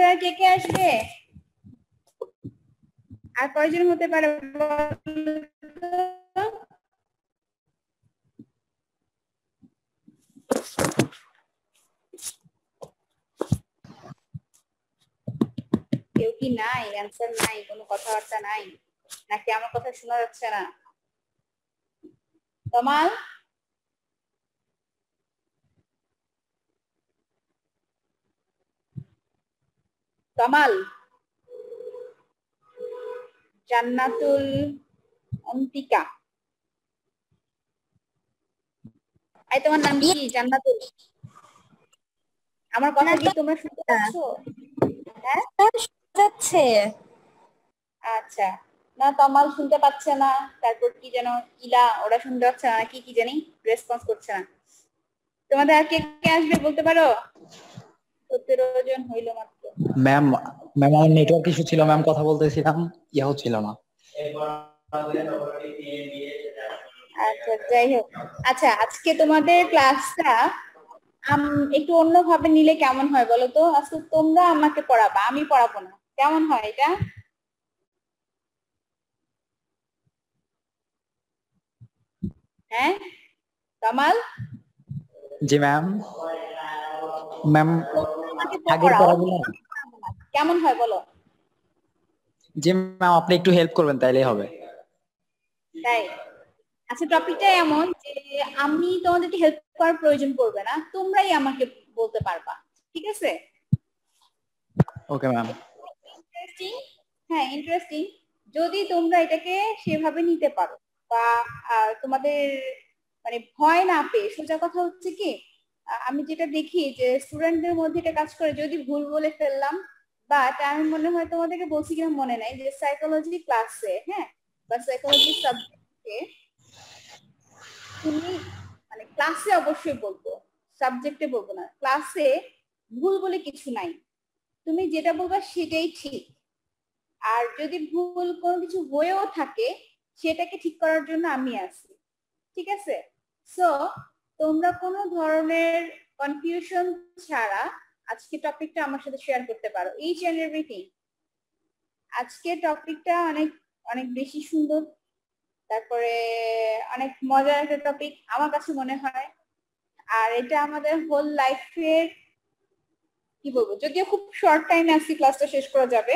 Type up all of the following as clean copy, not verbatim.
আমাদের আর কে কে আসবে? আর কয়জন হতে পারে? কেউ কি নাই? অ্যান্সার নাই? কোনো কথাবার্তা নাই? নাকি আমার কথা শোনা যাচ্ছে না? তমাল, তমাল, জান্নাতুল অন্তিকা, এই তোমার নাম কি? জান্নাতুল, আমার কথা কি তোমরা শুনতে পাচ্ছ? হ্যাঁ, যাচ্ছে। আচ্ছা, না তমাল শুনতে পাচ্ছে না, তারপর কি যেন ইলা, ওরা শুনতে পাচ্ছে না, কি কি জানি রেসপন্স করছে না। তোমাদের আর কে কে আসবে বলতে পারো? 17 জন হইলো মাত্র। ম্যাম ম্যাম আমার নেটওয়ার্ক ইস্যু ছিল ম্যাম, কথা বলতেছিলাম, ইয়া হচ্ছিল না। আচ্ছা, যাই হোক। আচ্ছা, আজকে তোমাদের ক্লাসটা একটু অন্যভাবে নিলে কেমন হয় বলো তো? আজকে তোমরা আমাকে পড়াবা, আমি পড়াবো না, কেমন হয় এটা? হ্যাঁ কামাল, জি ম্যাম। ম্যাম আমাকে আগের পড়াও, পড়াগুলো, কেমন হয় বলো? জি ম্যাম আপনি একটু হেল্প করবেন তাইলেই হবে। তাই? আচ্ছা, টপিকটা এমন যে আমি তোমাদেরকে হেল্প করার প্রয়োজন পড়বে না, তোমরাই আমাকে বলতে পারবা, ঠিক আছে? Okay ma'am. ইন্টারেস্টিং, হ্যাঁ ইন্টারেস্টিং। যদি তোমরা এটাকে সেভাবে নিতে পারো বা তোমাদের মানে ভয় না পেয়ে, সোজা কথা হচ্ছে কি, আমি যেটা দেখি যে স্টুডেন্টদের মধ্যে এটা কাজ করে, যদি ভুল বলে ফেললাম, বাট আমি মনে হয় তোমাদেরকে বলছি কিনা মনে নাই, যে সাইকোলজি ক্লাসে, হ্যাঁ, বা সাইকোলজি সাবজেক্টে তুমি মানে ক্লাসে অবশ্যই বলবো, সাবজেক্টে বলবো না, ক্লাসে ভুল বলে কিছু নাই, তুমি যেটা বলবা সেটাই ঠিক। আর যদি ভুল কোনো কিছু হয়েও থাকে, সেটাকে ঠিক করার জন্য আমি আছি, ঠিক আছে? সো তোমরা কোনো ধরনের কনফিউশন ছাড়া আজকে টপিকটা আমার সাথে শেয়ার করতে পারো, ইচ এন্ড এভরিথিং। আজকে টপিকটা অনেক অনেক বেশি সুন্দর, তারপরে অনেক মজার একটা টপিক আমার কাছে মনে হয়। আর এটা আমাদের হোল লাইফের, কি বলবো, যদিও খুব শর্ট টাইমে আজকে ক্লাসটা শেষ করা যাবে,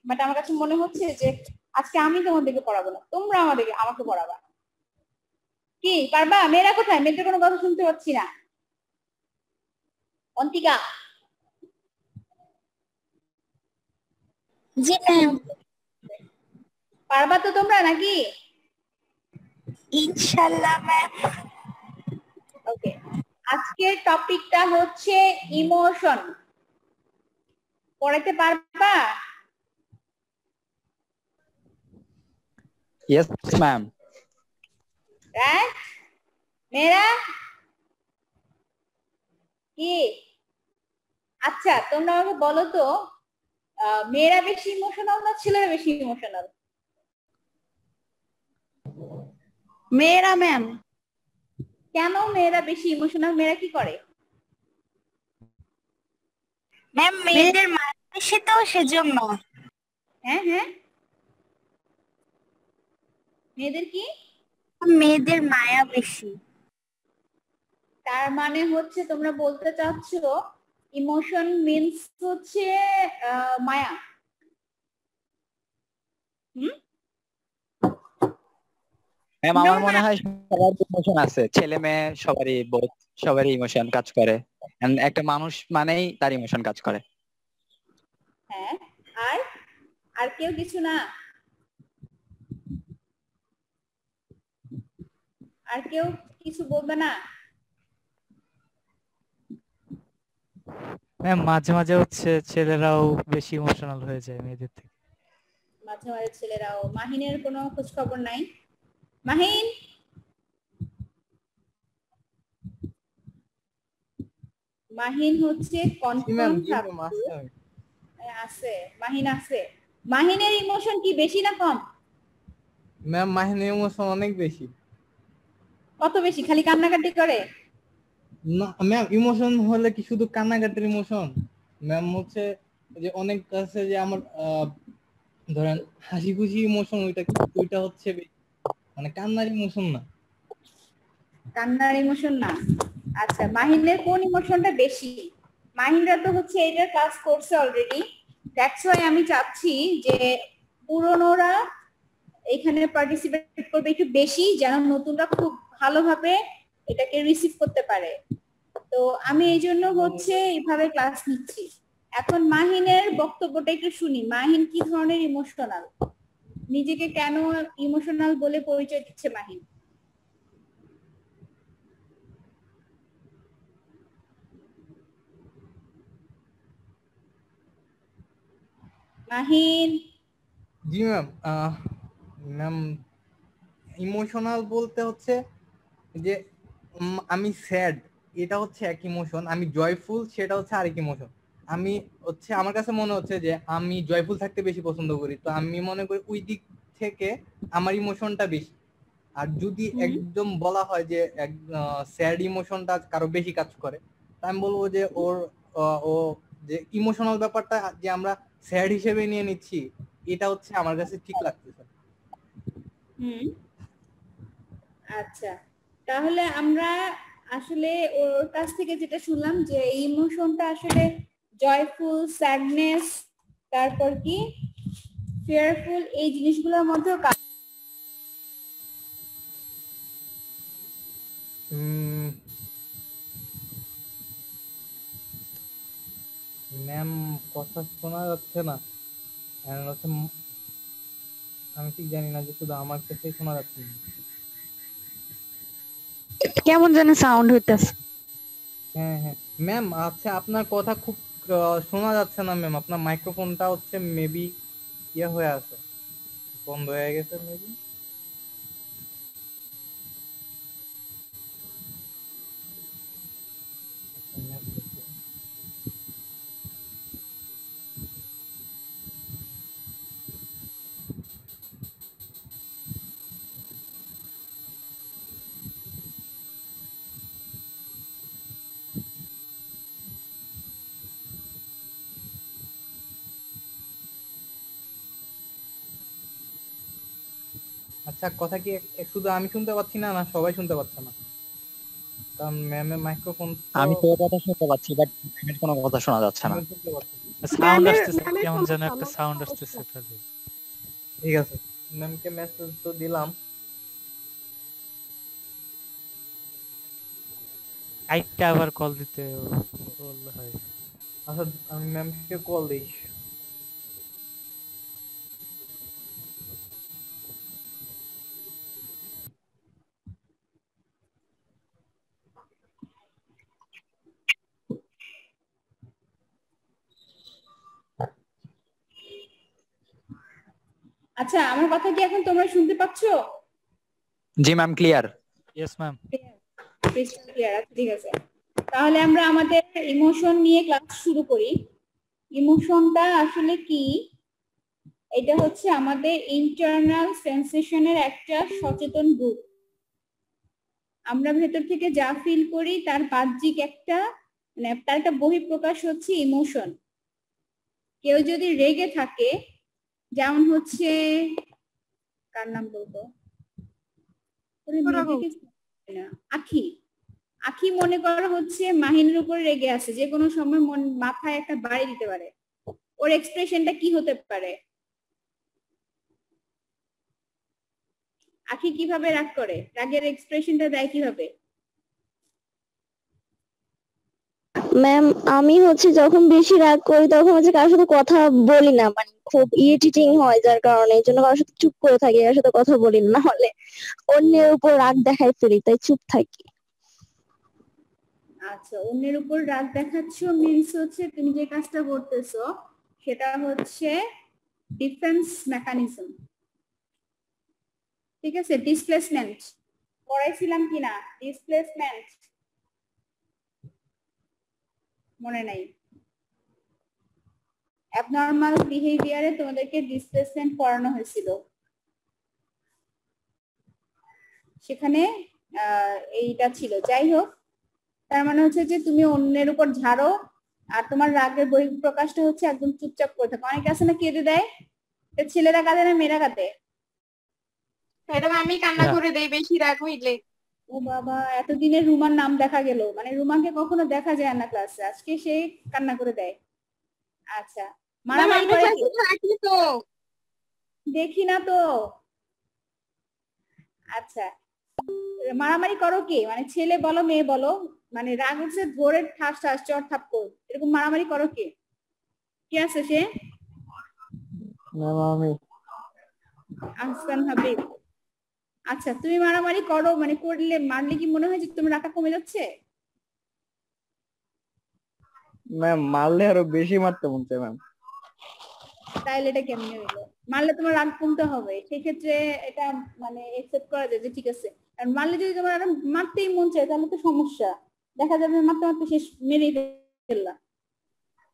বাট আমার কাছে মনে হচ্ছে যে আজকে আমি তোমাদেরকে পড়াবো না, তোমরা আমাকে পড়াবা। কি পারবা? মেয়েরা কোথায়? মেয়েদের কোনো কথা শুনতে পাচ্ছি না। অন্তিকা, জি ম্যাম। পারবা তো তোমরা নাকি? ইনশাআল্লাহ ম্যাম। ওকে, আজকের টপিকটা হচ্ছে ইমোশন। পড়াতে পারবা? Yes ma'am. রাইট? মেয়েরা কি? আচ্ছা, তোমরা আমাকে বলো তো, মেয়েরা বেশি ইমোশনাল না ছেলেরা বেশি ইমোশনাল? মেয়েরা ম্যাম। কেন মেয়েরা বেশি ইমোশনাল? মেয়েরা কি করে? ম্যাম মেয়েদের মায়া বেশি তো সেজন্য। হ্যাঁ হ্যাঁ, মেয়েদের কি? মেয়েদের মায়া বেশি। তার মানে হচ্ছে তোমরা বলতে চাচ্ছ ইমোশন মিন্স হচ্ছে মায়া? হুম, ম্যাম আমার মনে হয় সবার ইমোশন আছে, ছেলে মেয়ে সবারই, বোধ সবারই ইমোশন কাজ করে। And একটা মানুষ মানেই তার ইমোশন কাজ করে। হ্যাঁ, আর আর কেউ কিছু না? আর কেউ কিছু বলবে না? ম্যাম মাঝে মাঝে হচ্ছে ছেলেরাও বেশি ইমোশনাল হয়ে যায় মেয়েদের থেকে। মাঝে মাঝে ছেলেরাও। মাহিনের কোনো খোঁজ খবর নাই? মাহিন, মাহিন হচ্ছে কনফার্ম আছে, মাহিন আছে। মাহিনের ইমোশন কি বেশি না কম? ম্যাম মাহিনের ইমোশন অনেক বেশি। কত বেশি? খালি কান্নাকাটি করে? না ম্যাম, ইমোশন হলে কি শুধু কান্নাকাটির ইমোশন? ম্যাম হচ্ছে যে অনেক আছে যে আমার ধরেন হাসি খুশি ইমোশন, ওইটা হচ্ছে মানে কান্নার ইমোশন না। কান্নার ইমোশন না। আচ্ছা, মাহিনের কোন ইমোশনটা বেশি? মাহিনরা তো হচ্ছে এটার কাজ করছে অলরেডি, দ্যাটস ওয়াই আমি চাচ্ছি যে পুরনোরা এখানে পার্টিসিপেট করবে একটু বেশি, যেন নতুনরা খুব ভালোভাবে এটাকে রিসিভ করতে পারে। তো আমি এই জন্য হচ্ছে এইভাবে ক্লাস নিচ্ছি। এখন মাহিনের বক্তব্যটা একটু শুনি। মাহিন কি ধরনের ইমোশনাল, নিজেকে কেন ইমোশনাল বলে পরিচয় দিচ্ছে মাহিন? মাহিন। জি ম্যাম। ম্যাম ইমোশনাল বলতে হচ্ছে যে আমি স্যাড, এটা হচ্ছে এক ইমোশন। আমি জয়ফুল, সেটা হচ্ছে আরেক ইমোশন। আমি হচ্ছে আমার কাছে মনে হচ্ছে যে আমি জয়ফুল থাকতে বেশি পছন্দ করি, তো আমি মনে করি ওই দিক থেকে আমার ইমোশনটা বেশি। আর যদি একদম বলা হয় যে স্যাড ইমোশনটা কারো বেশি কাজ করে, তা আমি বলবো যে ও যে ইমোশনাল ব্যাপারটা যে আমরা স্যাড হিসেবে নিয়ে নিচ্ছি, এটা হচ্ছে আমার কাছে ঠিক লাগতেছে। আচ্ছা, তাহলে আমরা আসলে ওর কাছ থেকে যেটা শুনলাম যে ইমোশনটা আসলে জয়ফুল, স্যাডনেস, তারপর কি ফিয়ারফুল, এই জিনিসগুলোর মধ্যেও কাজ। ম্যাম কথা শোনা যাচ্ছে না, আমি ঠিক জানি না যে শুধু আমার কাছেই শোনা যাচ্ছে না। কেমন যেন সাউন্ড হইতাছে। হ্যাঁ হ্যাঁ ম্যাম, আচ্ছা আপনার কথা খুব শোনা যাচ্ছে না ম্যাম। আপনার মাইক্রোফোনটা হচ্ছে মেবি ইয়ে হয়ে আছে, বন্ধ হয়ে গেছে মেবি। আচ্ছা, কথা কি শুধু আমি শুনতে পাচ্ছি না, না সবাই শুনতে পাচ্ছে না? কারণ ম্যামের মাইক্রোফোন আমি তো কথা শুনতে পাচ্ছি, বাট ম্যামের কোনো কথা শোনা যাচ্ছে না। শুনতে পাচ্ছি। সাউন্ড আসতেছে, কেমন যেন একটা সাউন্ড আসতেছে খালি। ঠিক আছে, ম্যামকে মেসেজ তো দিলাম। আইটা আবার কল দিতে বললে হয়। আচ্ছা, আমি ম্যামকে কল দিই। আচ্ছা, আমার কথা কি এখন তোমরা শুনতে পাচ্ছো? জি ma'am, clear. Yes ma'am. Clear, ঠিক আছে। তাহলে আমরা আমাদের ইমোশন নিয়ে ক্লাস শুরু করি। ইমোশনটা আসলে কি? এটা হচ্ছে আমাদের ইন্টারনাল সেন্সেশনের একটা সচেতন রূপ। আমরা ভেতর থেকে যা ফিল করি তার বাহ্যিক একটা মানে তার একটা বহিঃপ্রকাশ হচ্ছে ইমোশন। কেউ যদি রেগে থাকে, যেমন হচ্ছে কার নাম বলবো, আখি। আখি মনে করো হচ্ছে মাহিনের উপর রেগে আছে, যে কোনো সময় মাথায় একটা বাড়ি দিতে পারে। ওর এক্সপ্রেশনটা কি হতে পারে? আখি কিভাবে রাগ করে, রাগের এক্সপ্রেশনটা দেয় কিভাবে? ম্যাম আমি হচ্ছে যখন বেশি রাগ করি তখন হচ্ছে কারোর সাথে কথা বলি না, মানে খুব ইরিটেটিং হয়, যার কারণে এই জন্য কারোর সাথে চুপ করে থাকি, কারোর সাথে কথা বলি না, হলে অন্যের উপর রাগ দেখাই ফেলি, তাই চুপ থাকি। আচ্ছা, অন্যের উপর রাগ দেখাচ্ছ মিন্স হচ্ছে তুমি যে কাজটা করতেছো সেটা হচ্ছে ডিফেন্স মেকানিজম, ঠিক আছে? ডিসপ্লেসমেন্ট পড়াইছিলাম কিনা? ডিসপ্লেসমেন্ট মনে নাই? অ্যাবনর্মাল বিহেভিয়ারে তোমাদেরকে ডিসপ্লেসমেন্ট পড়ানো হয়েছিল। সেখানে এইটা ছিল। যাই হোক, তার মানে হচ্ছে যে তুমি অন্যের উপর ঝাড়ো, আর তোমার রাগের বহিঃপ্রকাশটা হচ্ছে একদম চুপচাপ করে থাকা। অনেকে আছে না কেঁদে দেয়, ছেলেরা কাঁদে না মেয়েরা কাঁদে? ম্যাডাম আমি কান্না করে দেই বেশি রাগ হইলে। ও বাবা, এতদিনে রুমার নাম দেখা গেল, মানে রুমাকে কখনো দেখা যায় না ক্লাসে, আজকে সে কান্না করে দেয়। আচ্ছা, মারামারি করে কি? তো দেখি না তো। আচ্ছা, মারামারি করো কি? মানে ছেলে বলো মেয়ে বলো, মানে রাগ উঠছে ধরে ঠাস ঠাস চর থাপ্পড় এরকম মারামারি করো কি? কি আছে সে? ম্যাম আমি। আহসান হাবিব। আচ্ছা, তুমি মারামারি করো, মানে করলে মারলে কি মনে হয় যে তুমি রাগটা কমে যাচ্ছে? ম্যাম মারলে আরো বেশি মারতে মন চায় ম্যাম। তাইলে এটা কেমনে হইলো? মারলে তোমার রাগ কমতে হবে, সেক্ষেত্রে এটা মানে একসেপ্ট করা যায় যে ঠিক আছে। আর মারলে যদি তোমার আরো মারতেই মন চায় তাহলে তো সমস্যা, দেখা যাবে মারতে মারতে শেষ মেরেই ফেললা।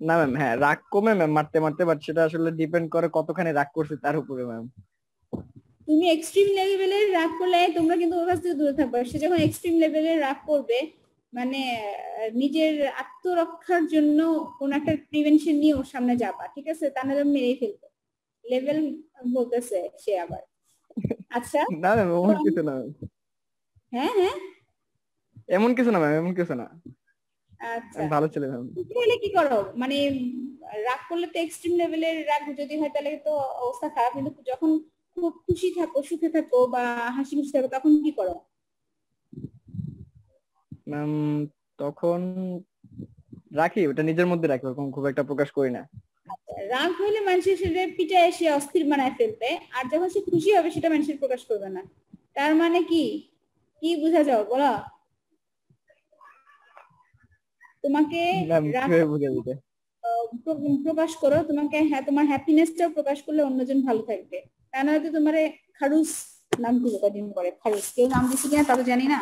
না ম্যাম, হ্যাঁ রাগ কমে ম্যাম মারতে মারতে, বাট সেটা আসলে ডিপেন্ড করে কতখানি রাগ করছে তার উপরে ম্যাম। তুমি এক্সট্রিম লেভেলের রাগ করলে তোমরা কিন্তু ওর কাছ থেকে দূরে থাকবে। সে যখন এক্সট্রিম লেভেলের রাগ করবে, মানে নিজের আত্মরক্ষার জন্য কোন একটা প্রিভেনশন নিয়ে ওর সামনে যাবা, ঠিক আছে? তা নাহলে মেরেই ফেলবে। লেভেল বলতেছে সে আবার। আচ্ছা, না ম্যাম এমন কিছু না ম্যাম, হ্যাঁ হ্যাঁ, এমন কিছু না ম্যাম, এমন কিছু না। আচ্ছা আমি ভালো ছেলে ম্যাম। তাহলে কি করো? মানে রাগ করলে তো এক্সট্রিম লেভেলের রাগ যদি হয় তাহলে তো অবস্থা খারাপ, কিন্তু যখন খুব খুশি থাকো, সুখে থাকো বা হাসি খুশি থাকো, তখন কি করো? ম্যাম তখন রাখি, ওটা নিজের মধ্যে রাখি, ওরকম খুব একটা প্রকাশ করি না। রাগ হলে মানুষের সেটা পিটায় সে অস্থির বানায় ফেলবে, আর যখন সে খুশি হবে সেটা মানুষের প্রকাশ করবে না। তার মানে কি কি বোঝা যাও বলো? তোমাকে ম্যাম রাগ কিভাবে বুঝে দিতে? প্রকাশ করো, তোমাকে হ্যাঁ তোমার হ্যাপিনেসটাও প্রকাশ করলে অন্যজন ভালো থাকবে। তা নয়তো তোমার খারুস নাম দিল কদিন পরে, খারুস কেউ নাম দিচ্ছে কিনা তা তো জানি না।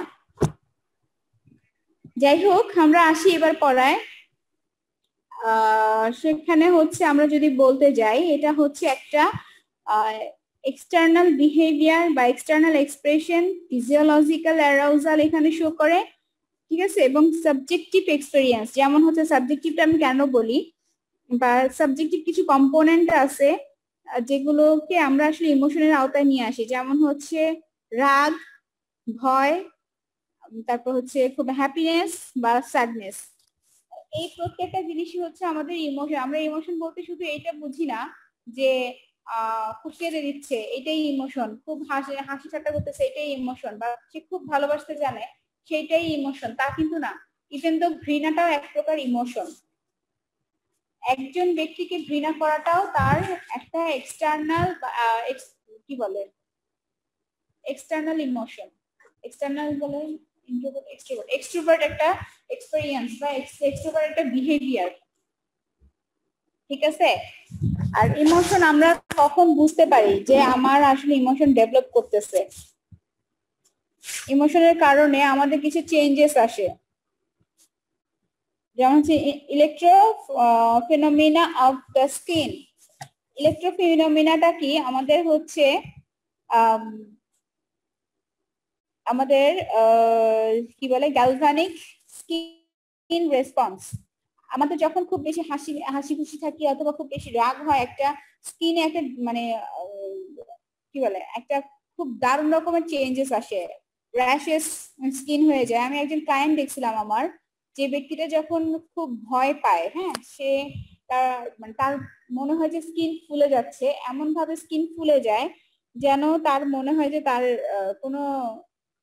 যাই হোক, আমরা আসি এবার পড়ায়। সেখানে হচ্ছে আমরা যদি বলতে যাই, এটা হচ্ছে একটা এক্সটার্নাল বিহেভিয়ার বা এক্সটার্নাল এক্সপ্রেশন, ফিজিওলজিক্যাল অ্যারাউজাল এখানে শো করে, ঠিক আছে? এবং সাবজেক্টিভ এক্সপেরিয়েন্স, যেমন হচ্ছে সাবজেক্টিভটা আমি কেন বলি, বা সাবজেক্টিভ কিছু কম্পোনেন্ট আছে যেগুলোকে আমরা আসলে ইমোশনের আওতায় নিয়ে আসি, যেমন হচ্ছে রাগ, ভয়, তারপর হচ্ছে খুব হ্যাপিনেস বা স্যাডনেস। এই প্রত্যেকটা জিনিসই হচ্ছে আমাদের ইমোশন। আমরা ইমোশন বলতে শুধু এইটা বুঝি না যে খুব কেঁদে দিচ্ছে এটাই ইমোশন, খুব হাসি ঠাট্টা করতেছে এটাই ইমোশন, বা সে খুব ভালোবাসতে জানে সেটাই ইমোশন, তা কিন্তু না। ইভেন তো ঘৃণাটাও এক প্রকার ইমোশন। একজন ব্যক্তিকে ঘৃণা করাটাও তার একটা এক্সটার্নাল, কি বলে, এক্সটার্নাল ইমোশন। এক্সটার্নাল বলে ইন্ট্রোভার্ট, এক্সট্রোভার্ট। এক্সট্রোভার্ট একটা এক্সপেরিয়েন্স বা এক্সট্রোভার্ট একটা বিহেভিয়ার, ঠিক আছে? আর ইমোশন আমরা কখন বুঝতে পারি যে আমার আসলে ইমোশন ডেভেলপ করতেছে? ইমোশনের কারণে আমাদের কিছু চেঞ্জেস আসে, যেমন হচ্ছে ইলেকট্রোফেনোমেনা অফ দ্য স্কিন। ইলেকট্রোফেনোমেনাটা কি? আমাদের হচ্ছে আমাদের কি বলে গ্যালভানিক স্কিন রেসপন্স। আমাদের যখন খুব বেশি হাসি খুশি থাকি অথবা খুব বেশি রাগ হয়, একটা স্কিনে একটা মানে কি বলে একটা খুব দারুণ রকমের চেঞ্জেস আসে, র্যাশেস স্কিন হয়ে যায়। আমি একজন ক্লায়েন্ট দেখছিলাম আমার, যে ব্যক্তিটা যখন খুব ভয় পায়, হ্যাঁ, সে তার মনে হয় যে স্কিন ফুলে যাচ্ছে, এমন ভাবে স্কিন ফুলে যায় যেন তার মনে হয় যে তার কোনো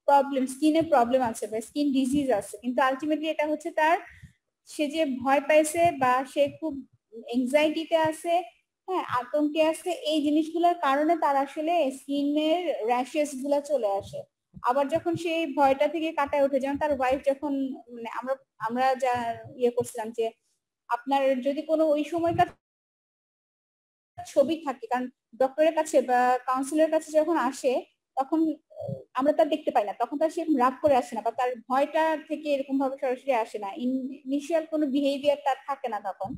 প্রবলেম, স্কিনের প্রবলেম আছে বা স্কিন ডিজিজ আছে, কিন্তু আলটিমেটলি এটা হচ্ছে তার, সে যে ভয় পাইছে বা সে খুব এংজাইটিতে আছে, হ্যাঁ আতঙ্কে আছে, এই জিনিসগুলোর কারণে তার আসলে স্কিনের র্যাশেস গুলা চলে আসে। আবার যখন সেই ভয়টা থেকে কাটায় ওঠে, যেমন তার ওয়াইফ যখন, মানে আমরা যা ইয়ে করছিলাম যে আপনার যদি কোনো ওই সময়কার ছবি থাকে, কারণ ডক্টরের কাছে বা কাউন্সিলরের কাছে যখন আসে তখন আমরা তার দেখতে পাই না, তখন তার সেরকম রাগ করে আসে না বা তার ভয়টা থেকে এরকম ভাবে সরাসরি আসে না, ইনিশিয়াল কোনো বিহেভিয়ার তার থাকে না তখন।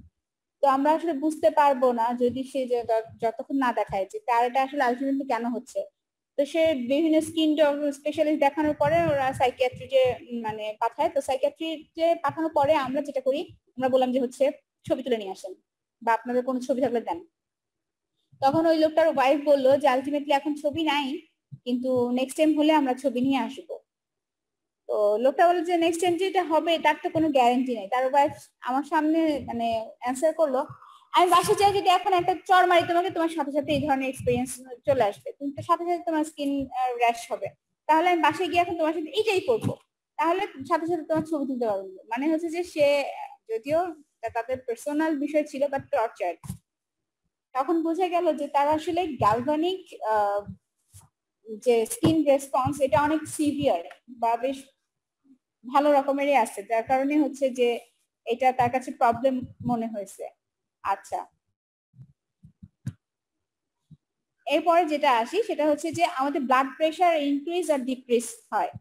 তো আমরা আসলে বুঝতে পারবো না যদি সে যতক্ষণ না দেখায় যে তার এটা আসলে আলটিমেটলি কেন হচ্ছে। তো তো সে বিভিন্ন স্কিন স্পেশালিস্ট দেখানোর পরে ওরা সাইকিয়াট্রি যে মানে পাঠায়, তো সাইকিয়াট্রি যে পাঠানোর পরে আমরা যেটা করি, আমরা বললাম যে হচ্ছে ছবি তুলে নিয়ে আসেন বা আপনাদের কোনো ছবি থাকলে দেন। তখন ওই লোকটার ওয়াইফ বললো যে আলটিমেটলি এখন ছবি নাই, কিন্তু নেক্সট টাইম হলে আমরা ছবি নিয়ে আসবো। তো লোকটা বললো যে নেক্সট টাইম যেটা হবে তার তো কোনো গ্যারান্টি নেই। তার ওয়াইফ আমার সামনে মানে অ্যান্সার করলো, আমি বাসে যাই যদি এখন একটা চড় মারি তোমাকে, তোমার সাথে সাথে এই ধরনের এক্সপিরিয়েন্স চলে আসবে, তুমি তো সাথে সাথে তোমার স্কিন র্যাশ হবে, তাহলে আমি বাসায় গিয়ে এখন তোমার সাথে এইটাই করবো, তাহলে সাথে সাথে তোমার ছবি তুলতে পারবো। মানে হচ্ছে যে সে যদিও তাদের পার্সোনাল বিষয় ছিল বাট টর্চার। তখন বোঝা গেল যে তারা আসলে গ্যালভানিক যে স্কিন রেসপন্স এটা অনেক সিভিয়ার বা বেশ ভালো রকমেরই আছে, যার কারণে হচ্ছে যে এটা তার কাছে প্রবলেম মনে হয়েছে। আচ্ছা, এরপরে যেটা আসি সেটা হচ্ছে যে আমাদের ব্লাড প্রেশার ইনক্রিজ আর ডিক্রিজ হয়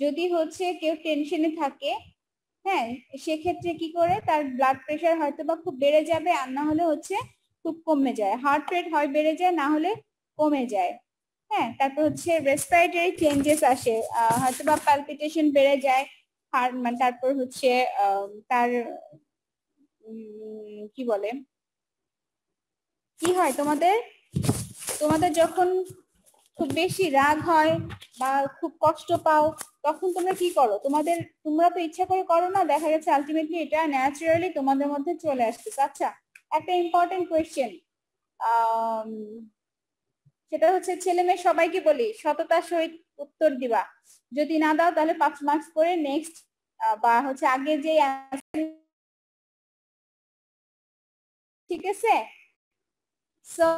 যদি হচ্ছে কেউ টেনশনে থাকে। হ্যাঁ, সেক্ষেত্রে কি করে তার ব্লাড প্রেশার হয়তো বা খুব বেড়ে যাবে, আর না হলে হচ্ছে খুব কমে যায়, হার্ট রেট হয় বেড়ে যায় না হলে কমে যায়। হ্যাঁ, তারপর হচ্ছে রেসপিরেটরি চেঞ্জেস আসে, হয়তো বা পালপিটেশন বেড়ে যায়, মানে তারপর হচ্ছে তার কি বলে কি হয় তোমাদের তোমাদের যখন খুব বেশি রাগ হয় বা খুব কষ্ট পাও তখন তোমরা কি করো? তোমরা তো ইচ্ছা করে করো না, দেখা গেছে আলটিমেটলি এটা ন্যাচারালি তোমাদের মধ্যে চলে আসতেছে। আচ্ছা, একটা ইম্পর্টেন্ট কোয়েশ্চেন, সেটা হচ্ছে ছেলে মেয়ে সবাইকে বলি সততার সহিত উত্তর দিবা, যদি না দাও তাহলে 5 মার্কস করে নেক্সট বা হচ্ছে আগে যে ঠিক আছে। সো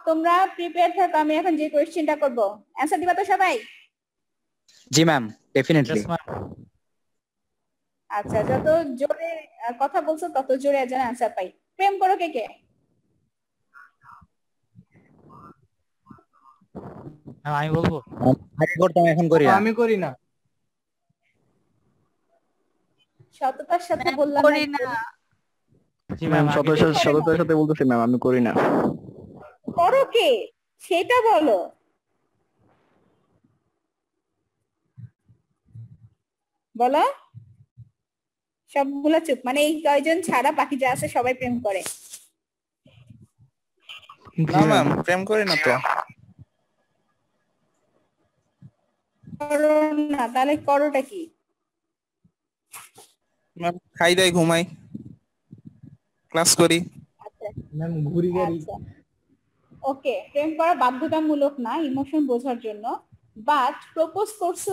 তোমরা প্রিপেয়ার থাকো, আমি এখন যে কোয়েশ্চেনটা করব অ্যানসার দিবা তো সবাই? জি ম্যাম, ডেফিনেটলি। Yes, ma'am. আচ্ছা, যত জোরে কথা বলছো তত জোরে যেন অ্যানসার পাই। প্রেম করো কে কে? Ma'am, আমি বলবো। আগে করতাম, এখন করি না। আমি করি না। সততার সাথে বললাম করি না। জি ম্যাম ম্যাম, আমি সততার সাথে বলতেছি ম্যাম আমি করি না। করো কে সেটা বলো। বলো। সবগুলা চুপ, মানে এই কয়জন ছাড়া বাকি যা আছে সবাই প্রেম করে। না ম্যাম প্রেম করি না তো। করো না, তাহলে করোটা কি? ম্যাম খাই দাই ঘুমাই ক্লাস করি। আচ্ছা ম্যাম ঘুরি গাড়ি। আচ্ছা, ওকে, প্রেম করা বাধ্যতামূলক না, ইমোশন বোঝার জন্য। বাট প্রপোজ করছো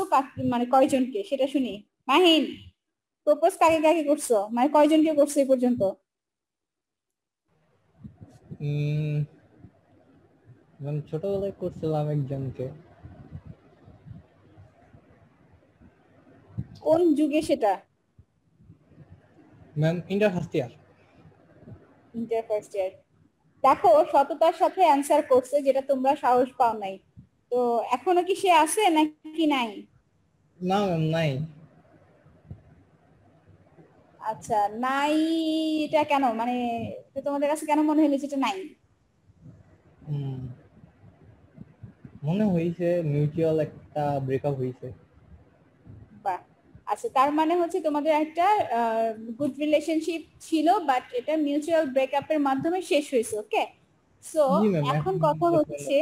মানে কয়জনকে সেটা শুনি। মাহিন, প্রপোজ কাকে কাকে করছো, মানে কয়জনকে করছো এই পর্যন্ত? ম্যাম ছোটবেলায় করছিলাম একজনকে। কোন যুগে সেটা? Ma'am inter first year. Inter first year. দেখো, সততার সাথে অ্যান্সার করছে, যেটা তোমরা সাহস পাও নাই। তো এখনো কি সে আছে নাকি নাই? না ম্যাম নাই। আচ্ছা, নাই, এটা কেন, মানে এটা তোমাদের কাছে কেন মনে হলো যেটা নাই? মনে হয়েছে মিউচুয়াল একটা ব্রেকআপ হয়েছে। বাহ, আচ্ছা, তার মানে হচ্ছে তোমাদের একটা গুড রিলেশনশিপ ছিল বাট এটা মিউচুয়াল ব্রেকআপের মাধ্যমে শেষ হয়েছে। ওকে, সো জি ম্যাম। এখন কথা হচ্ছে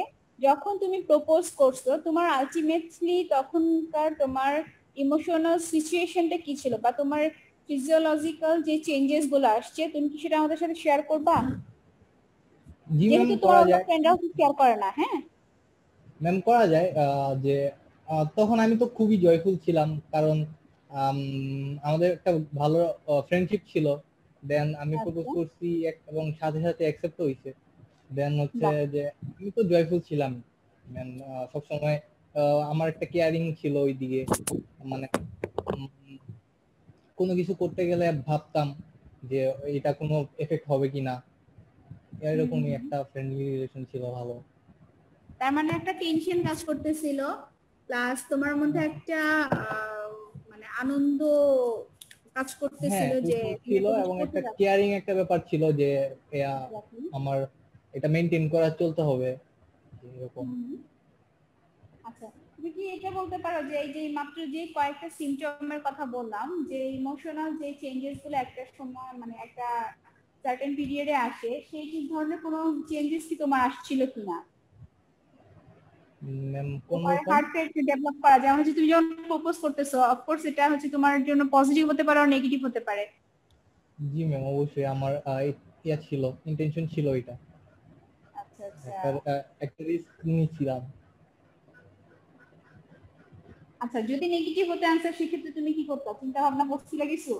যখন তুমি প্রপোজ করছো তোমার আলটিমেটলি তখনকার তোমার ইমোশনাল সিচুয়েশনটা কি ছিল বা তোমার ফিজিওলজিক্যাল যে চেঞ্জেস গুলো আসছে তুমি কি সেটা আমাদের সাথে শেয়ার করবা? জি ম্যাম যেহেতু তোমার করা অন্য যায়। ফ্রেন্ডরাও শেয়ার করে না। হ্যাঁ ম্যাম করা যায়। যে তখন আমি তো খুবই জয়ফুল ছিলাম, কারণ আমাদের একটা ভালো ফ্রেন্ডশিপ ছিল। দেন আমি প্রপোজ আচ্ছা, করছি এবং সাথে সাথে অ্যাকসেপ্ট হয়েছে। দেন হচ্ছে বাহ, যে আমি তো জয়ফুল ছিলাম ম্যাম। সবসময় আমার একটা কেয়ারিং ছিল ওইদিকে, মানে উম, কোনো কিছু করতে গেলে ভাবতাম যে এটা কোনো এফেক্ট হবে কিনা, এরকমই একটা ফ্রেন্ডলি রিলেশন ছিল ভালো। তার মানে একটা টেনশন কাজ করতেছিল প্লাস তোমার মধ্যে একটা মানে আনন্দ কাজ করতেছিল হ্যাঁ যে তুমি ছিল একটা কিছু এবং করতে একটা যাচ্ছ। কেয়ারিং একটা ব্যাপার ছিল যে আমার এটা মেনটেন করা চলতে হবে এরকম। আচ্ছা, তুমি কি এটা বলতে পারো যে এই যে মাত্র যে কয়েকটা সিমটমের কথা বললাম, যে ইমোশনাল যে চেঞ্জেস গুলো একটা সময় মানে একটা সার্টেন পিরিয়ডে আসে, সেই ধরনের কোনো চেঞ্জেস কি তোমার আসছিল কিনা? ম্যাম কোন তোমার রকম? হার্ট রেট ডেভেলপ করা, যেমন হচ্ছে তুমি যখন প্রপোজ করতেছো, অফকোর্স এটা হচ্ছে তোমার জন্য পজিটিভ হতে পারে আর নেগেটিভ হতে পারে। জি ম্যাম, অবশ্যই আমার ইয়া ছিল, ইন্টেনশন ছিল এটা। আচ্ছা আচ্ছা একটা রিস্ক নিয়েছিলাম। আচ্ছা, যদি নেগেটিভ হতে আনসার, সেক্ষেত্রে তুমি কি করতে চিন্তা ভাবনা করছিলে কিছু?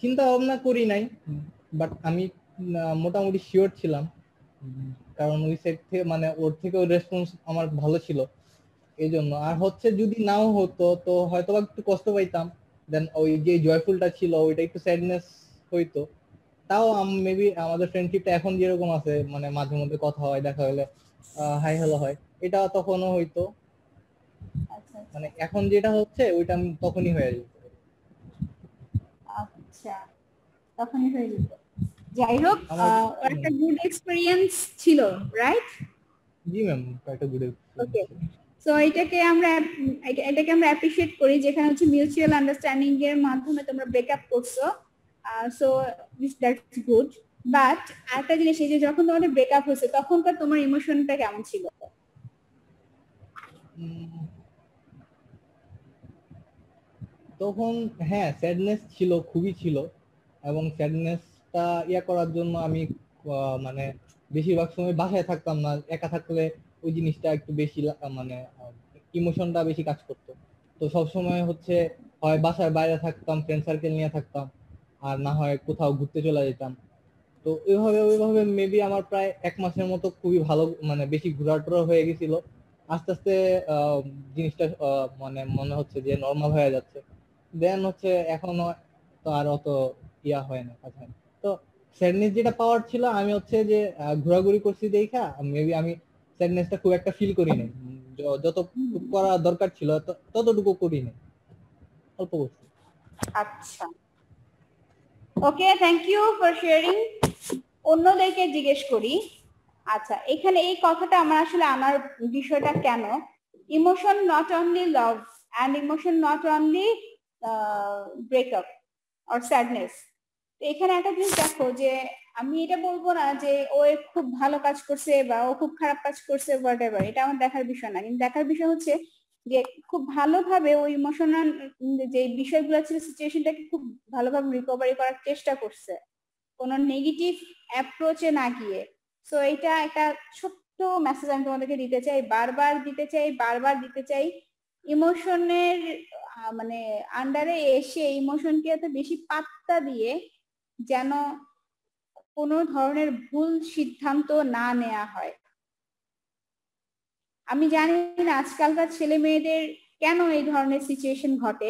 চিন্তা ভাবনা করি নাই, বাট আমি মোটামুটি শিওর ছিলাম, কারণ ওই সাইড থেকে মানে ওর থেকেও রেসপন্স আমার ভালো ছিল এই জন্য। আর হচ্ছে যদি নাও হতো তো হয়তো একটু কষ্ট পাইতাম, দেন ওই যে জয়ফুলটা ছিল ওইটা একটু স্যাডনেস হইতো। তাও মেবি আমাদের ফ্রেন্ডশিপটা এখন যেরকম আছে, মানে মাঝে মধ্যে কথা হয়, দেখা হলে হাই হ্যালো হয়, এটা তখনও হইতো। আচ্ছা মানে এখন যেটা হচ্ছে ওইটা আমি তখনই হয়ে যেত। আচ্ছা, তখনই হয়ে যেত। যাই হোক, আমার একটা গুড এক্সপেরিয়েন্স ছিল, রাইট? জি ম্যাম, একটা গুড ওকে, সো এটাকে আমরা অ্যাপ্রিশিয়েট করি, যেখানে হচ্ছে মিউচুয়াল আন্ডারস্ট্যান্ডিং এর মাধ্যমে তোমরা ব্রেকআপ করছো। So that's good. বাট একটা জিনিস, এই যে যখন তোমাদের ব্রেকআপ হয়েছে তখনকার তোমার ইমোশনটা কেমন ছিল? তখন হ্যাঁ স্যাডনেস ছিল, খুবই ছিল। এবং স্যাডনেসটা ইয়া করার জন্য আমি মানে বেশিরভাগ সময় বাসায় থাকতাম না, একা থাকলে ওই জিনিসটা একটু বেশি মানে ইমোশনটা বেশি কাজ করতো। তো সব সময় হচ্ছে হয় বাসার বাইরে থাকতাম, ফ্রেন্ড সার্কেল নিয়ে থাকতাম, আর না হয় কোথাও ঘুরতে চলে যেতাম। তো ওইভাবে মেবি আমার প্রায় 1 মাসের মতো খুবই ভালো, মানে বেশি ঘোরাটোরা হয়ে গেছিল। আস্তে আস্তে জিনিসটা মানে মনে হচ্ছে যে নর্মাল হয়ে যাচ্ছে। দেন হচ্ছে এখনো তো আর অত ইয়া হয় না কথা। তো স্যাডনেস যেটা পাওয়ার ছিল, আমি হচ্ছে যে ঘোরাঘুরি করছি দেখা মেবি আমি স্যাডনেসটা খুব একটা ফিল করি নাই। যতটুকু করা দরকার ছিল ততটুকু করি নাই, অল্প করছি। আচ্ছা, ওকে, থ্যাংক ইউ ফর শেয়ারিং। অন্যদেরকে জিজ্ঞেস করি। আচ্ছা, এখানে এই কথাটা আমার আসলে আনার বিষয়টা কেন, emotion not only love and emotion not only breakup or sadness. এখানে একটা জিনিস দেখো, যে আমি এটা বলবো না যে ও খুব ভালো কাজ করছে বা ও খুব খারাপ কাজ করছে, হোয়াট এভার, এটা আমার দেখার বিষয় না। কিন্তু দেখার বিষয় হচ্ছে যে খুব ভালোভাবে ওই ইমোশনাল যে বিষয়গুলো ছিল, সিচুয়েশনটাকে খুব ভালোভাবে রিকভারি করার চেষ্টা করছে, কোনো নেগেটিভ অ্যাপ্রোচে না গিয়ে। সো এটা একটা ছোট্ট মেসেজ আমি তোমাদেরকে দিতে চাই, বারবার দিতে চাই। ইমোশনের মানে আন্ডারে এসে ইমোশনকে এত বেশি পাত্তা দিয়ে যেন কোনো ধরনের ভুল সিদ্ধান্ত না নেওয়া হয়। আমি জানি না আজকালকার ছেলে মেয়েদের কেন এই ধরনের সিচুয়েশন ঘটে।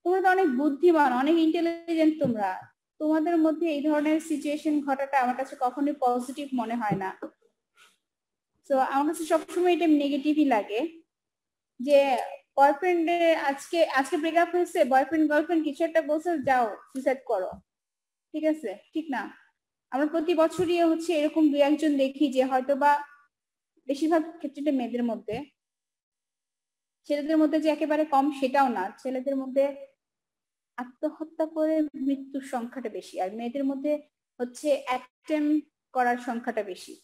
তোমরা তো অনেক বুদ্ধিমান, অনেক ইন্টেলিজেন্ট, তোমাদের মধ্যে এই ধরনের সিচুয়েশন ঘটাটা আমার কাছে কখনোই পজিটিভ মনে হয় না। তো আমার কাছে সবসময় এটা নেগেটিভই লাগে, যে বয়ফ্রেন্ডের আজকে ব্রেকআপ হয়েছে, বয়ফ্রেন্ড গার্লফ্রেন্ড কিছু একটা বলছে, যাও সুইসাইড করো, ঠিক আছে? ঠিক না। আমরা প্রতি বছরই হচ্ছে এরকম 2-1 জন দেখি, যে হয়তো বা বেশিরভাগ ক্ষেত্রে মেয়েদের মধ্যে, ছেলেদের মধ্যে যে একেবারে কম সেটাও না, ছেলেদের মধ্যে আত্মহত্যা করে মৃত্যুর সংখ্যাটা বেশি, আর মেয়েদের মধ্যে হচ্ছে অ্যাটেম্প করার সংখ্যাটা বেশি।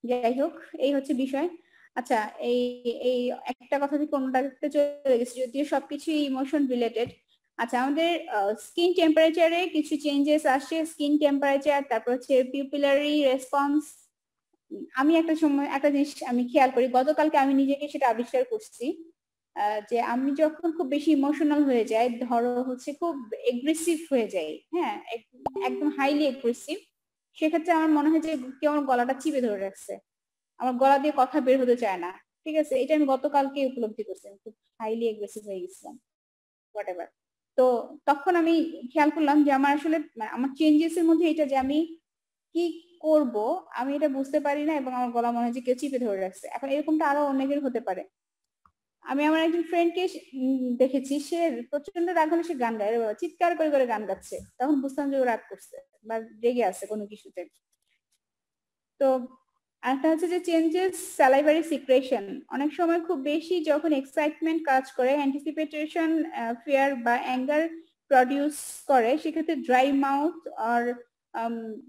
যাই হোক, এই হচ্ছে বিষয়। আচ্ছা, এই এই একটা কথা থেকে অন্যটাতে চলে গেছে, যদিও সবকিছুই ইমোশন রিলেটেড। আচ্ছা, আমাদের স্কিন টেম্পারেচারে কিছু চেঞ্জেস আসছে, স্কিন টেম্পারেচার, তারপর হচ্ছে পিউপিলারি রেসপন্স। আমি একটা সময় একটা জিনিস আমি খেয়াল করি, গতকালকে আমি নিজেকে সেটা আবিষ্কার করছি, যে আমি যখন খুব বেশি ইমোশনাল হয়ে যাই, ধরো হচ্ছে খুব এগ্রেসিভ হয়ে যাই, হ্যাঁ একদম হাইলি এগ্রেসিভ, সেক্ষেত্রে আমার মনে হয় যে কেউ আমার গলাটা চিপে ধরে রাখছে, আমার গলা দিয়ে কথা বের হতে চায় না। ঠিক আছে, এটা আমি গতকালকে উপলব্ধি করছি, আমি খুব হাইলি এগ্রেসিভ হয়ে গেছিলাম, হোয়াট এভার। তো তখন আমি খেয়াল করলাম যে আমার আসলে আমার চেঞ্জেস এর মধ্যে এটা, যে আমি কি করব আমি এটা বুঝতে পারি না, এবং আমার গলা মনে হয় যে কেউ চিপে ধরে রাখছে। এখন এরকমটা আরো অনেকের হতে পারে। আমি আমার একজন ফ্রেন্ডকে দেখেছি, সে প্রচন্ড রাগ হলে সে গান গায়, চিৎকার করে করে গান গাচ্ছে, তখন বুঝতাম যে ও রাগ করছে বা রেগে আছে কোনো কিছুতে। তো আরেকটা হচ্ছে যে চেঞ্জেস স্যালাইভারি সিক্রেশন। অনেক সময় খুব বেশি যখন এক্সাইটমেন্ট কাজ করে, অ্যান্টিসিপেটেশন, ফিয়ার বা অ্যাঙ্গার প্রডিউস করে, সেক্ষেত্রে ড্রাই মাউথ আর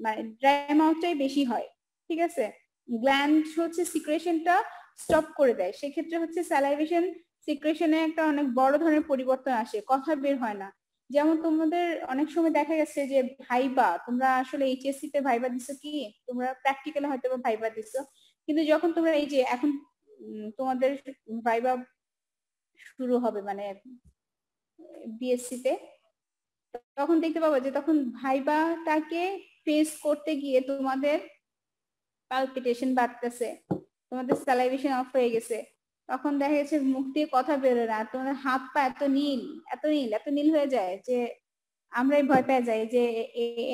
মানে ড্রাই মাউথটাই বেশি হয়। ঠিক আছে, গ্ল্যান্ড হচ্ছে সিক্রেশনটা স্টপ করে দেয়, সেক্ষেত্রে হচ্ছে স্যালাইভেশন সিক্রেশনে একটা অনেক বড় ধরনের পরিবর্তন আসে, কথা বের হয় না। যেমন তোমাদের অনেক সময় দেখা গেছে যে ভাইবা, তোমরা আসলে এইচএসসি তে ভাইবা দিছো কি, তোমরা প্র্যাকটিক্যালে হয়তো ভাইবা দিছো, কিন্তু যখন তোমরা এই যে এখন তোমাদের ভাইবা শুরু হবে মানে বিএসসি তে, তখন দেখতে পাবো যে তখন ভাইবাটাকে ফেস করতে গিয়ে তোমাদের পালপিটেশন বাড়তেছে, তোমাদের স্যালাইভেশন অফ হয়ে গেছে, তখন দেখা গেছে মুখ দিয়ে কথা বেরোয় না, তোমাদের হাত পা এত নীল এত নীল এত নীল হয়ে যায় যে আমরাই ভয় পেয়ে যাই যে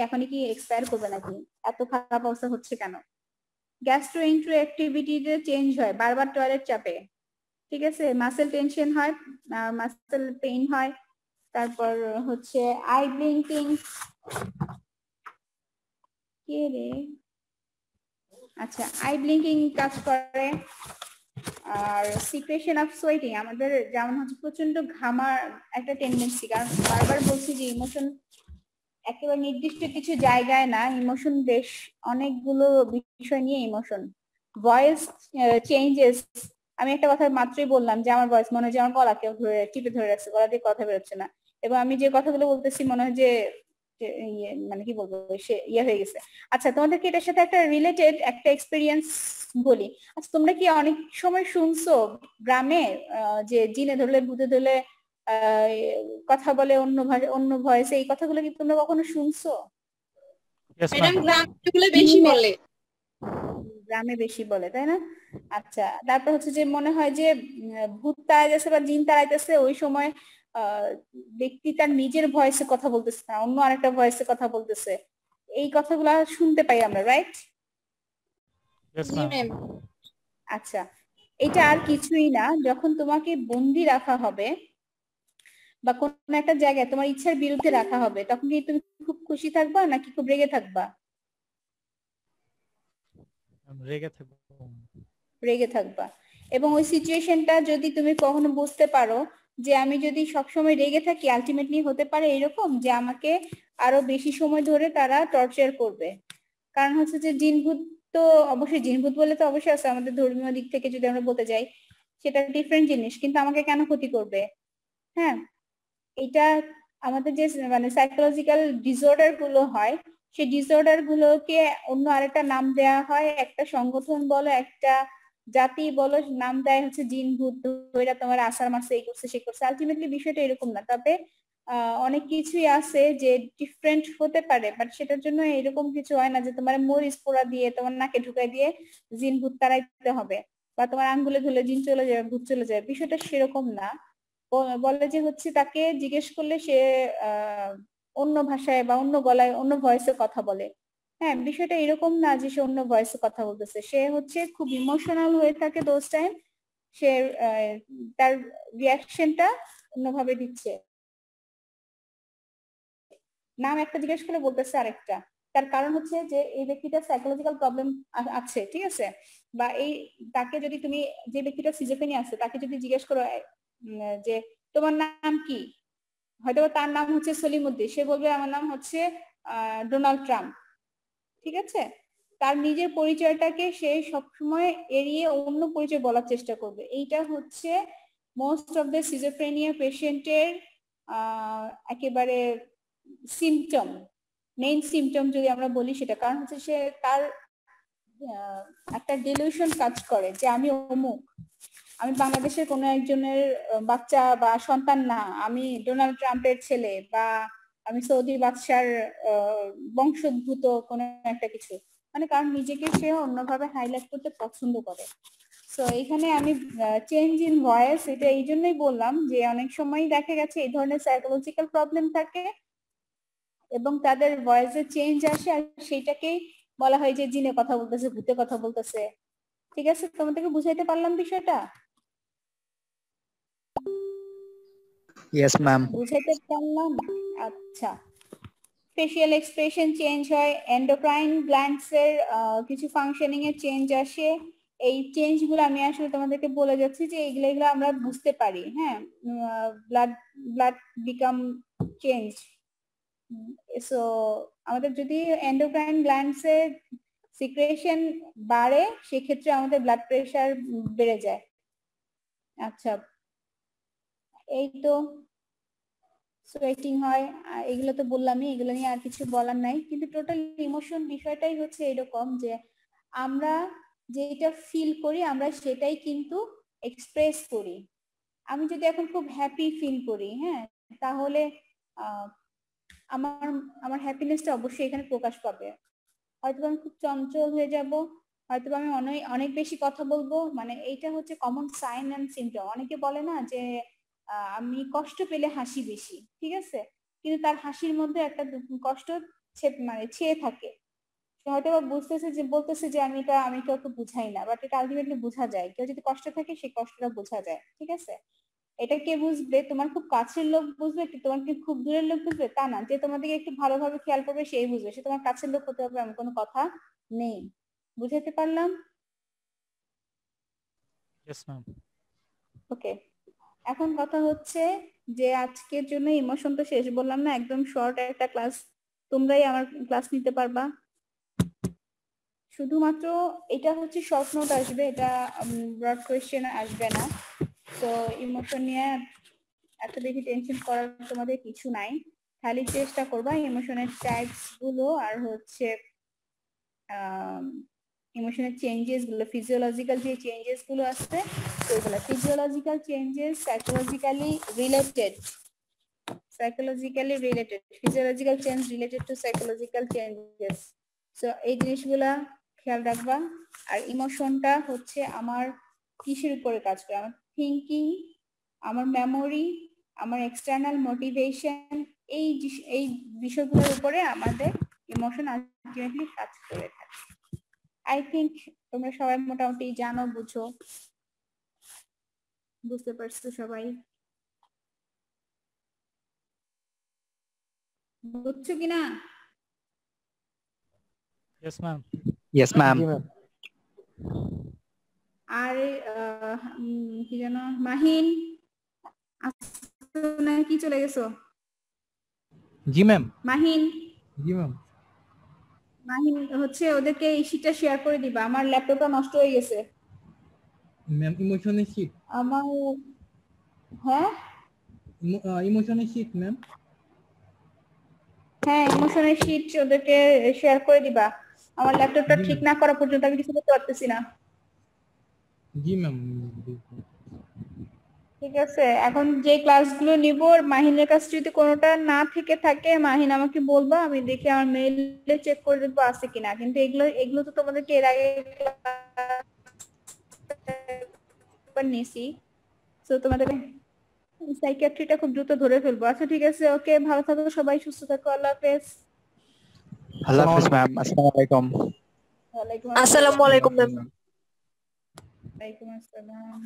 এখনই কি এক্সপায়ার করবে নাকি, এত খারাপ অবস্থা হচ্ছে কেন। গ্যাস্ট্রো ইন্ট্রো অ্যাক্টিভিটিতে চেঞ্জ হয়, বারবার টয়লেট চাপে, ঠিক আছে, মাসেল টেনশন হয়, মাসেল পেইন হয়, তারপর হচ্ছে আই ব্লিঙ্কিং, কে রে, আচ্ছা আই ব্লিঙ্কিং কাজ করে, আর সিক্রেশন অফ সোয়েটিং, আমাদের যেমন হচ্ছে প্রচন্ড ঘামার একটা টেন্ডেন্সি, কারণ বারবার বলছি যে ইমোশন একেবারে নির্দিষ্ট কিছু জায়গায় না, ইমোশন বেশ অনেকগুলো বিষয় নিয়ে ইমোশন। ভয়েস চেঞ্জেস, আমি একটা কথা মাত্রই বললাম যে আমার ভয়েস মনে হয় যে আমার গলা কেউ ধরে টিপে ধরে রাখছে, গলা দিয়ে কথা বেরোচ্ছে না, এবং আমি যে কথাগুলো বলতেছি মনে হয় যে মানে কি বলবো সে হয়ে গেছে। আচ্ছা তোমাদেরকে এটার সাথে একটা রিলেটেড একটা এক্সপিরিয়েন্স বলি। আচ্ছা তোমরা কি অনেক সময় শুনছো গ্রামে যে জিনে ধরলে ভূতে ধরলে কথা বলে অন্য ভাষা অন্য ভয়েসে, এই কথাগুলো কি তোমরা কখনো শুনছো? Yes, madam ma'am. গ্রামগুলো বেশি বলে। গ্রামে বেশি বলে তাই না? আচ্ছা তারপর হচ্ছে যে মনে হয় যে ভূত তাড়াইতেছে বা জিন তাড়াইতেছে, ওই সময় ব্যক্তি তার নিজের ভয়েসে কথা বলতেছে না, অন্য আরেকটা ভয়েসে কথা বলতেছে, এই কথাগুলো শুনতে পাই আমরা, রাইট? Yes, জি ma'am. ম্যাম। আচ্ছা এটা আর কিছুই না, যখন তোমাকে বন্দি রাখা হবে বা কোন একটা জায়গায় তোমার ইচ্ছার বিরুদ্ধে রাখা হবে, তখন কি তুমি খুব খুশি থাকবা নাকি খুব রেগে থাকবা? রেগে থাকবো। রেগে থাকবা। এবং ওই সিচুয়েশনটা যদি তুমি কখনো বুঝতে পারো যে আমি যদি সবসময় রেগে থাকি, আলটিমেটলি হতে পারে এরকম যে আমাকে আরো বেশি সময় ধরে তারা টর্চার করবে। কারণ হচ্ছে যে জিনভূত, তো অবশ্যই জিনভূত বলে তো অবশ্যই আছে, আমাদের ধর্মীয় দিক থেকে যদি আমরা বলতে যাই সেটা ডিফারেন্ট জিনিস, কিন্তু আমাকে কেন ক্ষতি করবে? হ্যাঁ, এটা আমাদের যে মানে সাইকোলজিক্যাল ডিসঅর্ডার গুলো হয়, সেই ডিসঅর্ডার গুলোকে অন্য আরেকটা নাম দেয়া হয়, একটা সংগঠন বলো একটা জাতি বলো, নাম দেয় হচ্ছে জিন ভূত, ওইটা তোমার আসার মাসে এই করছে সেই করছে, আলটিমেটলি বিষয়টা এরকম না। তবে অনেক কিছুই আছে যে ডিফারেন্ট হতে পারে, বাট সেটার জন্য এরকম কিছু হয় না যে তোমার মরিচ পোড়া দিয়ে তোমার নাকে ঢুকাই দিয়ে জিন ভূত তাড়াইতে হবে, বা তোমার আঙ্গুলে ধুলে জিন চলে যাবে ভূত চলে যাবে, বিষয়টা সেরকম না। বলে যে হচ্ছে তাকে জিজ্ঞেস করলে সে অন্য ভাষায় বা অন্য গলায় অন্য ভয়েসে কথা বলে। হ্যাঁ, বিষয়টা এরকম না যে সে অন্য ভয়েসে কথা বলতেছে, সে হচ্ছে খুব ইমোশনাল হয়ে থাকে দোজ টাইম, সে তার রিয়াকশনটা অন্যভাবে দিচ্ছে, নাম একটা জিজ্ঞেস করলে বলতেছে আরেকটা। তার কারণ হচ্ছে যে এই ব্যক্তিটা সাইকোলজিক্যাল প্রবলেম আছে, ঠিক আছে, বা এই তাকে যদি তুমি, যে ব্যক্তিটা সিজোফ্রেনিয়া আছে তাকে যদি জিজ্ঞেস করো যে তোমার নাম কি, হয়তো তার নাম হচ্ছে সলিমউদ্দিন, সে বলবে আমার নাম হচ্ছে ডোনাল্ড ট্রাম্প, ঠিক আছে, তার নিজের পরিচয়টাকে সে সবসময় এড়িয়ে অন্য পরিচয় বলার চেষ্টা করবে। এইটা হচ্ছে মোস্ট অফ দ্য সিজোফ্রেনিয়া পেশেন্টের একেবারে সিমটম, মেইন সিমটম যদি আমরা বলি সেটা। কারণ হচ্ছে সে তার একটা ডিলিউশন কাজ করে যে আমি অমুক, আমি বাংলাদেশের কোনো একজনের বাচ্চা বা সন্তান না, আমি ডোনাল্ড ট্রাম্পের ছেলে, বা আমি সৌদি বাদশার বংশোদ্ভূত কোনো একটা কিছু, মানে কারণ নিজেকে সে অন্যভাবে হাইলাইট করতে পছন্দ করে। তো এখানে আমি চেঞ্জ ইন ভয়েস এটা এই জন্যই বললাম যে অনেক সময় দেখা গেছে এই ধরনের সাইকোলজিক্যাল প্রবলেম থাকে এবং তাদের ভয়েসে চেঞ্জ আসে, আর সেটাকেই বলা হয় যে জিনে কথা বলতেছে, ভূতে কথা বলতেছে। ঠিক আছে, তোমাদেরকে বুঝাইতে পারলাম বিষয়টা? Yes, ma'am. বুঝাইতে পারলাম? আচ্ছা ফেসিয়াল এক্সপ্রেশন চেঞ্জ হয়, এন্ডোক্রাইন গ্ল্যান্ডস এর কিছু ফাংশনিং এর চেঞ্জ আসে। এই চেঞ্জ গুলো আমি আসলে তোমাদেরকে বলে যাচ্ছি যে এগুলো আমরা বুঝতে পারি। হ্যাঁ, blood blood become change. So আমাদের যদি এন্ডোক্রাইন গ্ল্যান্ডস এর সিক্রেশন বাড়ে সেক্ষেত্রে আমাদের ব্লাড প্রেশার বেড়ে যায়। আচ্ছা, এই তো সোয়েটিং হয়, এগুলো তো বললামই, এগুলো নিয়ে আর কিছু বলার নাই। কিন্তু টোটাল ইমোশন বিষয়টাই হচ্ছে এরকম যে আমরা যেটা ফিল করি আমরা সেটাই কিন্তু এক্সপ্রেস করি। আমি যদি এখন খুব হ্যাপি ফিল করি, হ্যাঁ, তাহলে আমার আমার হ্যাপিনেসটা অবশ্যই এখানে প্রকাশ পাবে। হয়তো আমি খুব চঞ্চল হয়ে যাব, হয়তো আমি অনেক অনেক বেশি কথা বলবো, মানে এইটা হচ্ছে কমন সাইন এন্ড সিমটম। অনেকে বলে না যে আমি কষ্ট পেলে হাসি বেশি, ঠিক আছে, কিন্তু তার হাসির মধ্যে একটা কষ্ট মানে ছেয়ে থাকে। হয়তো বুঝতেছে যে বলতেছে যে আমি কাউকে বুঝাই না, বাট এটা আলটিমেটলি বোঝা যায়। কেউ যদি কষ্ট থাকে সেই কষ্টটা বোঝা যায়, ঠিক আছে। এটা কে বুঝবে? তোমার খুব কাছের লোক বুঝবে, কি তোমার কি খুব দূরের লোক বুঝবে তা না। যে তোমাদেরকে একটু ভালোভাবে খেয়াল করবে সেই বুঝবে, সে তোমার কাছের লোক হতে হবে এমন কোনো কথা নেই। বুঝাতে পারলাম? Yes ma'am. ওকে, এখন কথা হচ্ছে যে আজকের জন্য ইমোশন তো শেষ, বললাম না একদম শর্ট একটা ক্লাস, তোমরাই আমার ক্লাস নিতে পারবা। শুধুমাত্র এটা হচ্ছে শর্ট নোট আসবে, এটা ব্রড কোয়েশ্চেন আসবে না। তো ইমোশন নিয়ে এত বেশি টেনশন করার তোমাদের কিছু নাই। খালি চেষ্টা করবা ইমোশনের টাইপস গুলো আর হচ্ছে ইমোশনের চেঞ্জেস গুলো, ফিজিওলজিক্যাল যে চেঞ্জেস গুলো আছে সেগুলো। Physiological changes psychologically related, physiological change related to psychological changes. So এই জিনিসগুলা খেয়াল রাখবা। আর ইমোশনটা হচ্ছে আমার কিসের উপরে কাজ করে? আমার থিঙ্কিং, আমার মেমোরি, আমার এক্সটার্নাল মোটিভেশন, এই বিষয়গুলোর উপরে আমাদের ইমোশন আলটিমেটলি কাজ করে থাকে। আই থিংক তোমরা সবাই মোটামুটি জানো, বুঝো, বুঝতে পারছো সবাই? বুঝছো কিনা? Yes ma'am. Yes ma'am. জি ম্যাম। আর কি যেন, মাহিন কি চলে গেছো? জি ম্যাম। মাহিন জি ম্যাম। মাহিন হচ্ছে ওদেরকে এই শীটটা শেয়ার করে দিবা, আমার ল্যাপটপটা নষ্ট হয়ে গেছে। ম্যাম ইমোশনের শীট। আমার, হ্যাঁ ইমোশনের শীট ম্যাম। হ্যাঁ, ইমোশনের শীট ওদেরকে শেয়ার করে দিবা। আমার ল্যাপটপটা ঠিক না করা পর্যন্ত আমি কিছু করতে পারতেছি না। জি ম্যাম। ঠিক আছে, এখন যে ক্লাসগুলো নিব মাহিনের কাছে যদি কোনোটা না থেকে থাকে মাহিন আমাকে বলবা, আমি দেখে আমার মেইলে চেক করে দেখবো আছে কিনা। কিন্তু এগুলো তো তোমাদেরকে এর আগে নিছি, তো তোমাদের সাইকিয়াট্রিটা খুব দ্রুত ধরে ফেলবো। আচ্ছা ঠিক আছে, ওকে, ভালো থাকো সবাই, সুস্থ থাকো, আল্লাহ হাফেজ। আল্লাহ হাফেজ ম্যাম। আসসালামু আলাইকুম। ওয়ালাইকুম আসসালামু আলাইকুম ম্যাম। ওয়ালাইকুম আসসালাম।